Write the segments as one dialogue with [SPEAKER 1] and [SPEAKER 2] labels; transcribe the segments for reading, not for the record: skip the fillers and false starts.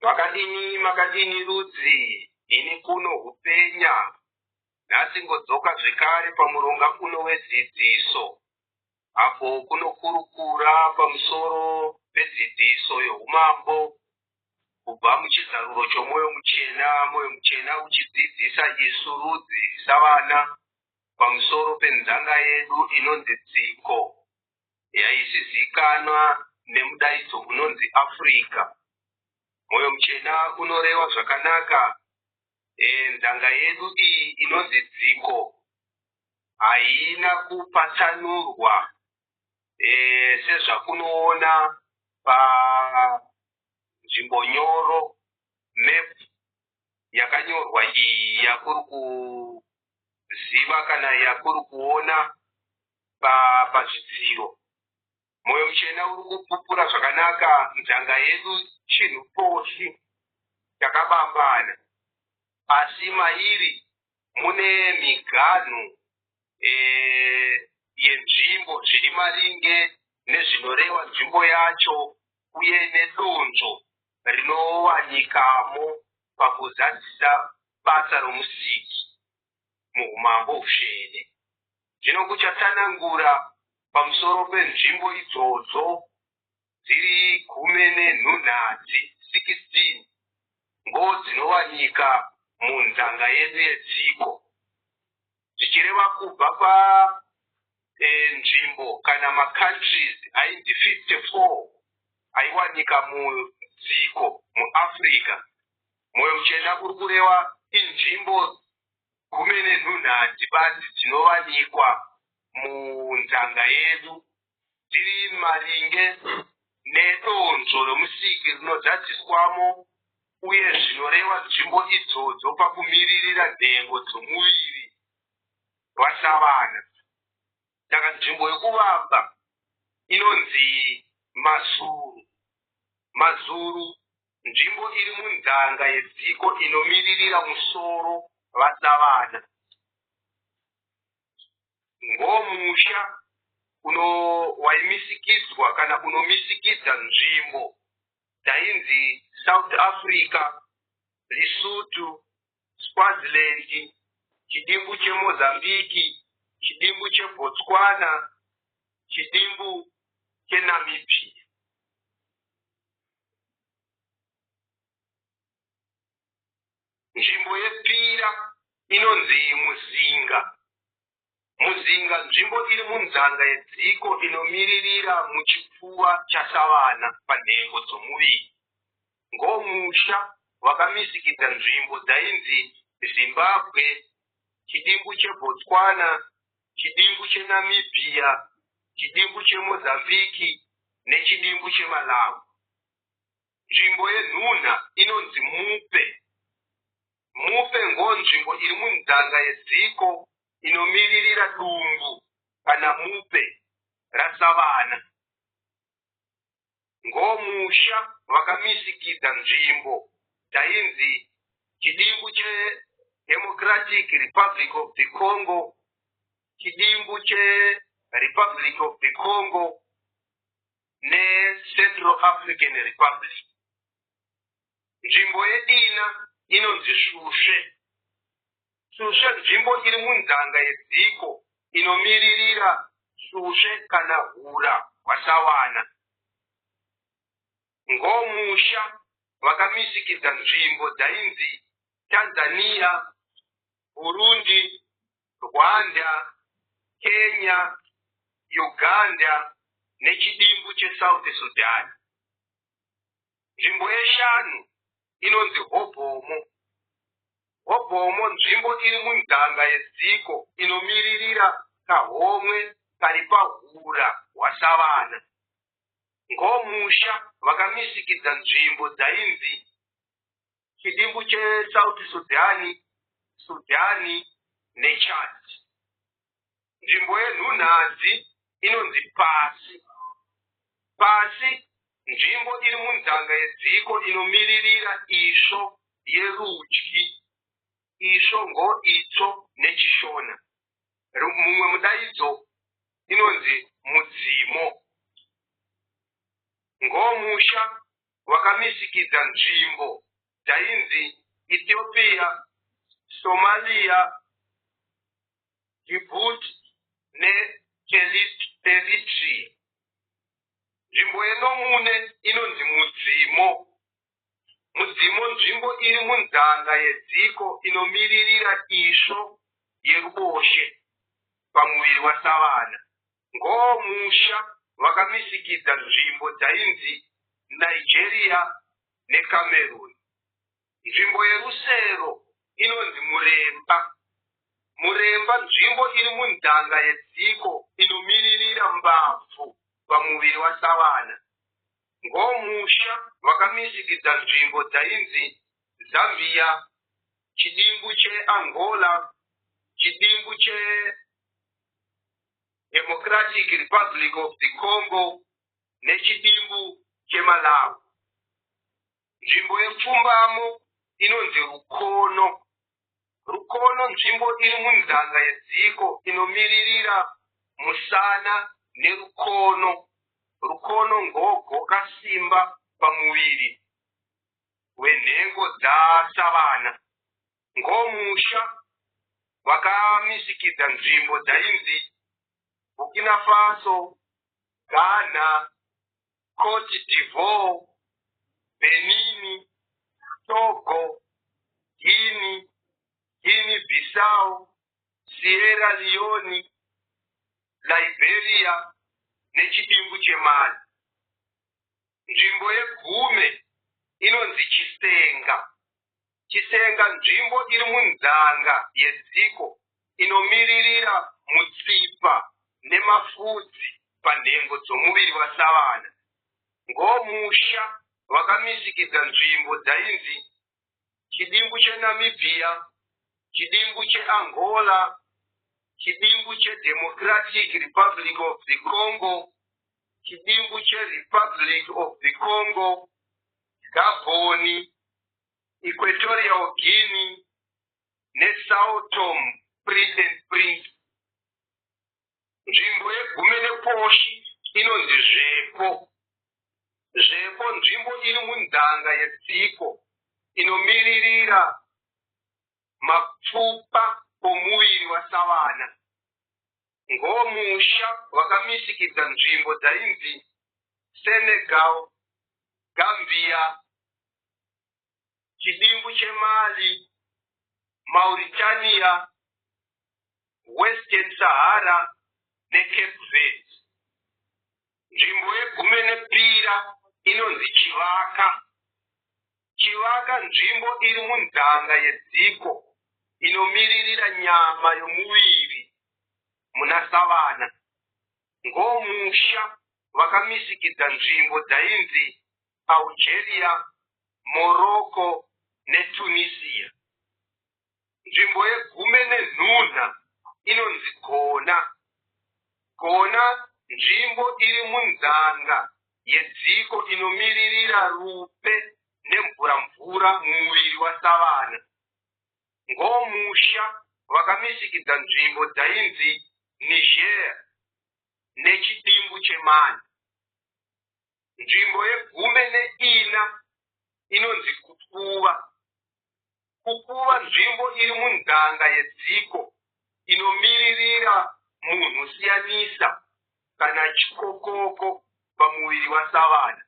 [SPEAKER 1] Makadini rudzi, ini kuno hupenya. Nasi ngodzoka zvekare pamuronga kuno wedzidziso. Apo kunokurukura pamusoro pedzidziso yeumambo. Kubva muchizaruro chomoyo muchena uchidzidzisa isu rudzi savana pamusoro penzanga yedu inonzi dziko. Yaizizikanwa nemudaidzo unonzi Afrika. Moyo muchena unoreva zvakanaka. Nzanga yedu iyi inonzi dziko haina kupatsanurwa sezvakunoona panzvimbo nyoro map yakanyorwa iyi yakuri kuziva kana yakuri kuona pazvidziro. Moyo muchena uri kupupura zvakanaka. Nzanga yedu chinhu poshi chakabambana, asi mairi mune miganhu yenzvimbo zviri maringe nezvinoreva nzvimbo yacho uye nedonzvo rinowanikamo pakuzadzisa basa romusiki muumambo husvene. Zvino kuchatsanangura pamusoro penzvimbo idzodzo dziri 16 dzinovanika munzanga yedu yedziko. Zvichireva kubva nzvimbo kana macountries ainzi 54 aiwanika mudziko muAfrica. Moyo muchena uri kureva inzvimbo 10 basi dzinovanikwa munzanga yedu tiri maringe nedonzvo romusiki rinozadziswamo uye zvinoreva nzvimbo idzodzo pakumiririra nhengo dzomuviri wasavana. Saka nzvimbo yekuvamba inonzi Mazuru. Mazuru nzvimbo iri munzanga yedziko inomiririra musoro vasavana. Ngomusha waimisikidzwa kana unomisikidza nzvimbo dzainzi South Africa, Lesotho, Swaziland, chidimbu cheMozambique, chidimbu cheBotswana, chidimbu cheNamibia. Nzvimbo yepira inonzi Muzinga. Muzinga nzvimbo iri munzanga yedziko inomiririra muchipfuva chasavana panhengo dzomuviri. Ngomusha wakamisikidza nzvimbo dzainzi Zimbabwe, chidimbu cheBotswana, chidimbu cheNamibia, chidimbu cheMozambique nechidimbu cheMalawi. Nzvimbo yenhuna inonzi Mupe. Mupe ngonzvimbo iri munzanga yedziko inomiririra dumbu kana mupe rasavana. Ngomusha wakamisikidza nzvimbo dzainzi chidimbu cheDemocratic Republic of the Congo, chidimbu cheRepublic of the Congo neCentral African Republic. Nzvimbo yedina inonzi Shushe. Shushe nzvimbo iri munzanga yedziko inomiririra Shushe kana hura wasavana. Ngomusha wakamisikidza nzvimbo dzainzi Tanzania, Burundi, Rwanda, Kenya, Uganda nechidimbu cheSouth Sudan. Nzvimbo yeshanu inonzi Hobomo. Hobomo nzvimbo iri munzanga yedziko inomiririra kahomwe kari pahura hwasavana. Ngomusha wakamisikidza nzvimbo dzainzi chidimbu cheSouth Sudani, Sudani neChad. Nzvimbo yenhunhadzi inonzi Pasi. Pasi nzvimbo iri munzanga yedziko inomiririra isvo yerudyi. Isvo ngoitsvo nechishona. Mumwe mudaidzo inonzi Mudzimo. Ngomusha wakamisikidza nzvimbo dzainzi Ethiopia, Somalia, Djibouti neEritrea. Nzvimbo yenomune inonzi Mudzimo. Mudzimo nzvimbo iri munzanga yedziko inomiririra isvo yeruboshe pamuviri wasavana. Ngomusha wakamisikidza nzvimbo dzainzi Nigeria neCameroon. Nzvimbo yerusero inonzi Muremba. Muremba nzvimbo iri munzanga yedziko inomiririra mbabvu pamuviri wasavana. Ngomusha wakamisikidza nzvimbo dzainzi Zambia, chidimbu cheAngola, chidimbu cheDemocratic Republic of the Congo nechidimbu cheMalawi. Nzvimbo yepfumbamo inonzi Rukono. Rukono nzvimbo iri munzanga yedziko inomiririra musana nerukono. Rukono ngogoka simba pamuviri wenhengo dzasavana. Ngomusha wakamisikidza nzvimbo dzainzi Burkina Faso, Ghana, Cote d'Ivoire, Benin, Togo, Guinea-Bissau, Sierra Leone, Liberia nechidimbu cheMali. Nzvimbo yegume inonzi Chisenga. Chisenga nzvimbo iri munzanga yedziko inomiririra mutsipa nemafudzi panhengo dzomuviri wasavana. Ngomusha wakamisikidza nzvimbo dzainzi chidimbu cheNamibia, chidimbu cheAngola, chidimbu cheDemocratic Republic of the Congo, chidimbu cheRepublic of the Congo, Gabon, Equatorial Guinea neSão Tomé and Príncipe. Nzvimbo yegume neposhi inonzi Zvepo. Zvepo nzvimbo iri munzanga yedziko inomiririra mapfupa omuviri wasavana. Ngomusha wakamisikidza nzvimbo dzainzi Senegal, Gambia, chidimbu cheMali, Mauritania, Western Sahara neCape Verde. Nzvimbo yegume nepira inonzi Chivaka. Chivaka nzvimbo iri munzanga yedziko inomiririra nyama yomuviri muna savana. Ngomusha wakamisikidza nzvimbo dzainzi Algeria, Morocco neTunisia. Nzvimbo yegume nenhuna inonzi Gona. Gona nzvimbo iri munzanga yedziko inomiririra rupe nemvura mumuviri wasavana. Ngomusha wakamisikidza nzvimbo dzainzi Niger nechidimbu cheMali. Nzvimbo yegume neina inonzi Kupuva. Kupuva nzvimbo iri munzanga yedziko inomiririra munhu siyanisa kana chikokoko pamuviri wasavana.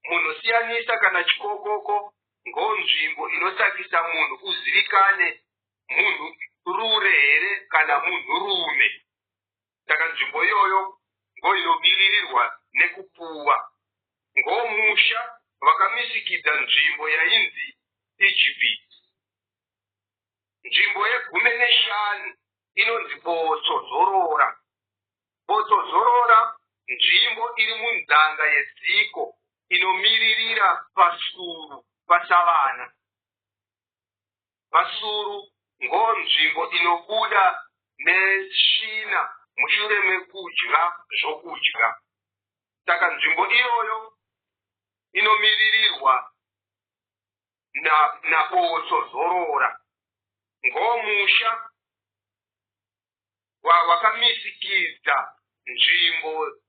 [SPEAKER 1] Munhu siyanisa kana chikokoko ngonzvimbo inosakisa munhu uzivikane munhu rure here kana munhu rume. Saka nzvimbo iyoyo ngoinomiririrwa nekupuva. Ngomusha wakamisikidza nzvimbo yainzi Egypt. Nzvimbo yegume neshanu inonzi Botsozorora. Botsozorora nzvimbo iri munzanga yedziko inomiririra pasuru pasavana. Pasuru ngonzvimbo inobuda nesvina mushure mekudya zvokudya. Saka nzvimbo iyoyo inomiririrwa naBotsozorora. Ngomusha wakamisikidza nzvimbo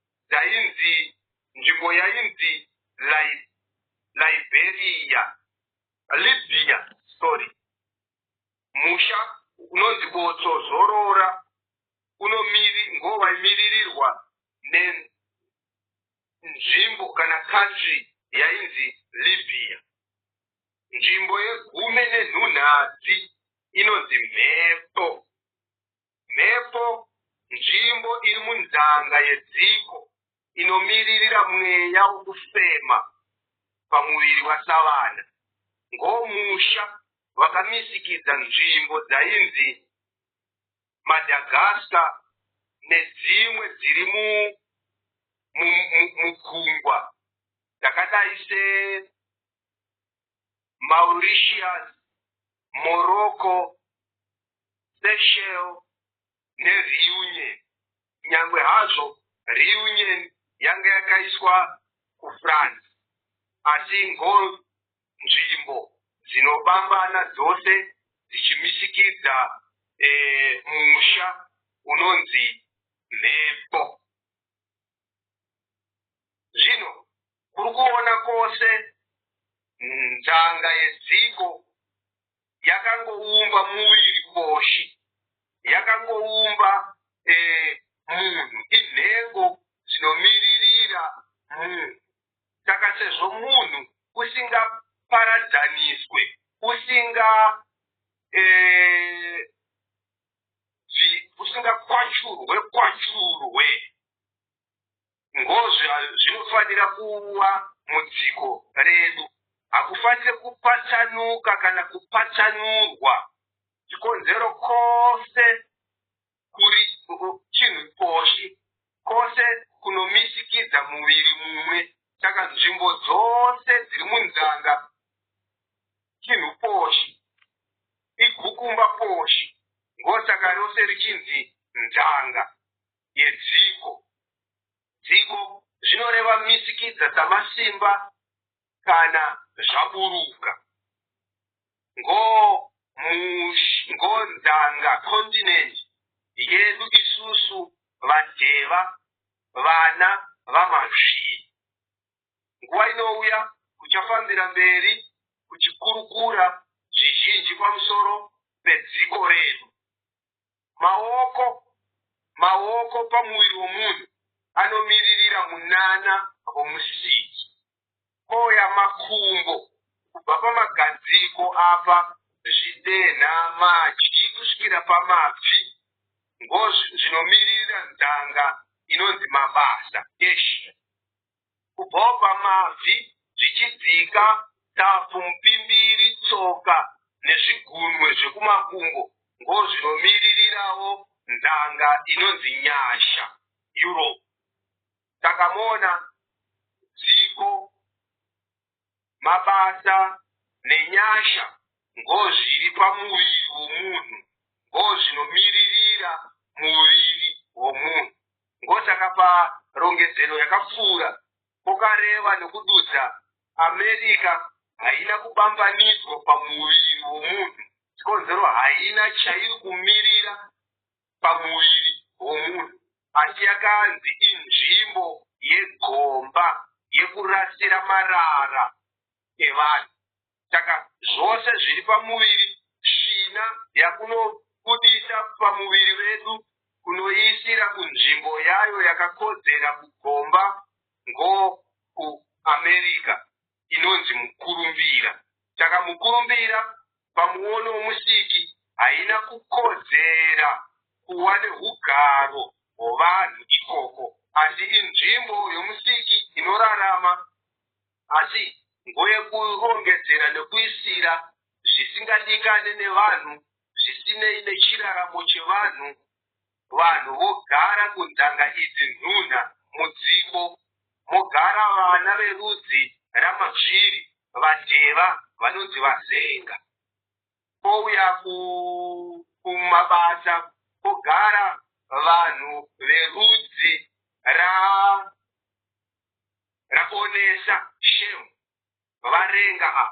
[SPEAKER 1] yainzi Libya story. Musha unonzi botsozorora ngowamiririrwa nenzvimbo kana country yainzi Libya. Nzvimbo yeGume neNhunhadzi inonzi Mhepo. Mhepo nzvimbo iri munzanga yedziko inomiririra mweya wokufema pamuviri wasavana. Ngomusha vakamisikidza nzvimbo dzainzi Madagascar nedzimwe dziri mugungwa dzakadai Mauritius, Morocco, Seychelles neReunion. Nyangwe hazvo Reunion yanga yakaiswa kuFrance, asi nzvimbo dzinobambana dzose dzichimisikidza musha unonzi Mhepo. Zvino kuri kuona kwose nzanga yedziko yakangoumba muviri koshi, yakangoumba munhu, inhengo dzinomiririra munhu. Saka sezvo munhu usingaparadzaniswe, usingakwachurwe, ngozve zvinofanira kuwa mudziko redu. Hakufanire kupatsanuka kana kupatsanurwa. Chikonzero kose kuri chinhu poshi, kose kunomisikidza muviri mumwe. Saka nzvimbo dzose dziri munzanga chinhu poshi, igukumba poshi. Ngosaka rose richinzi nzanga yedziko. Dziko zvinoreva misikidza dzamasimba kana zvaburuka. Ngonzanga continent yedu isusu vadheva, vana vamazvii. Nguva inouya kuchafambira mberi kuchikurukura zvizhinji pamusoro pedziko redu. Maoko pamuviri womunhu anomiririra munana womusiki. Koya makumbo kubva pamagadziko apa, zvidenha, madyi kusvikira pamabvi, zvinomiririra nzanga inonzi mabasa eshe. Kubvawo pamabvi zvichidzika tafu, mupimbiri, tsoka nezvigunwe zvekumakumbo ngozvinomiririrawo nzanga inonzi nyasha, Europe. Takamona dziko, mabasa nenyasha ngozviri pamuviri womunhu, ngozvinomiririra muviri womunhu. Ngosaka parongedzero yakapfuura pokareva nekududza America haina kubambanidzwa pamuviri womunhu. Chikonzero haina chairi kumirira pamuviri womunhu, asi yakanzi inzvimbo yegomba yekurasira marara evanhu. Saka zvose zviri pamuviri, svina yakunobudisa pamuviri wedu kunoisira kunzvimbo yayo yakakodzera kugomba kuAmerica inonzi mukurumbira. Saka mukurumbira pamuono womusiki haina kukodzera kuva neugaro hwovanhu ikoko, asi inzvimbo yomusiki inorarama, asi ngoyekurongedzera nekuisira zvisingadikane nevanhu, zvisinei nechiraramo chevanhu. Vanhu vogara kunzanga idzi nhunha mudziko, mogara vana verudzi ramazviri, vadheva vanonzi vazenga. Pouya kumabasa pogara vanhu verudzi raonesa, Shemu, varenga.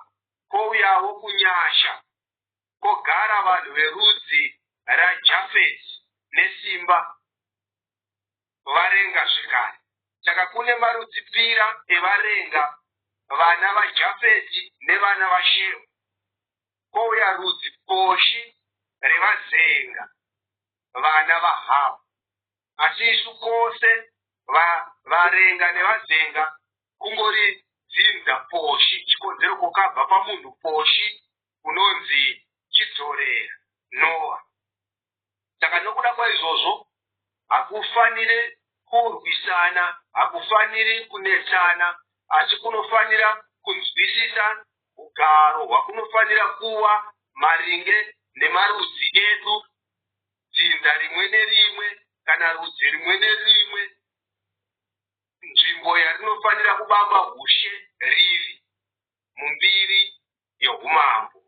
[SPEAKER 1] Pouyawo kunyasha pogara vanhu verudzi raJafeti nesimba, varenga zvekare. Saka kune marudzi pira evarenga, vana vaJafeti nevana vaShemu. kouya rudzi poshi revazenga, vana vaHamu. Asi isu kose varenga nevazenga kungori dzinza poshi, chikonzero kwakabva pamunhu poshi unonzi chidzorera Noa. Saka nokuda kwaizvozvo hakufanire kurwisana, hakufaniri kunetsana, asi kunofanira kunzwisisa ugaro hwakunofanira kuwa maringe nemarudzi edu, dzinza rimwe nerimwe kana rudzi rimwe nerimwe, nzvimbo yarinofanira kubamba ushe riri mumbiri yeumambo.